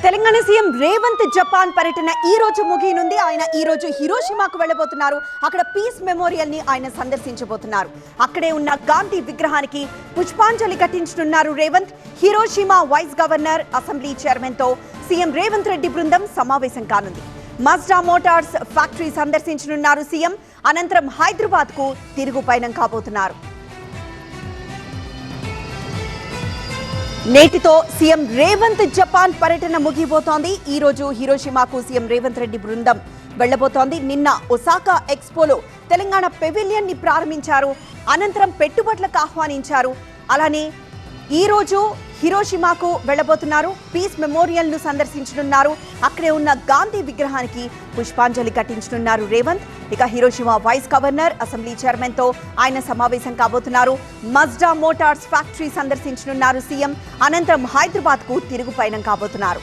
Telangana CM Revanth Japan పర్యటన ఈ రోజు ముగియనుంది. ఆయన ఈ రోజు హిరోషిమాకు వెళ్ళబోతున్నారు. అక్కడ పీస్ మెమోరియల్ ని ఆయన సందర్శించబోతున్నారు. అక్కడే ఉన్న గాంధీ విగ్రహానికి పుష్పాంజలి ఘటించనున్నారు Revanth. Hiroshima vice governor, assembly chairman తో సీఎం రేవంత్ రెడ్డి బృందం సమావేశం కానుంది. మజ్డా మోటార్స్ ఫ్యాక్టరీ సందర్శించనున్నారు సీఎం. అనంతరం హైదరాబాద్ కు తిరుగు పయనం కాబోతున్నారు. నేటితో సీఎం రేవంత్ జపాన్ పర్యటన ముగిపోతోంది. ఈ రోజు హిరోషిమాకు సీఎం రేవంత్ రెడ్డి బృందం వెళ్లబోతోంది. నిన్న ఒసాకా ఎక్స్పోలో తెలంగాణ పెవిలియన్ ని ప్రారంభించారు. అనంతరం పెట్టుబడులకు ఆహ్వానించారు. అలానే ఈ రోజు హిరోషిమాకు వెళ్లబోతున్నారు. పీస్ మెమోరియల్ ను సందర్శించనున్నారు. అక్కడే ఉన్న గాంధీ విగ్రహానికి పుష్పాంజలి ఘటించనున్నారు రేవంత్. ఇక Hiroshima vice governor, assembly chairman తో ఆయన సమావేశం కాబోతున్నారు. మజ్డా మోటార్స్ ఫ్యాక్టరీ సందర్శించనున్నారు సీఎం. అనంతరం హైదరాబాద్ కు తిరుగు పయనం కాబోతున్నారు.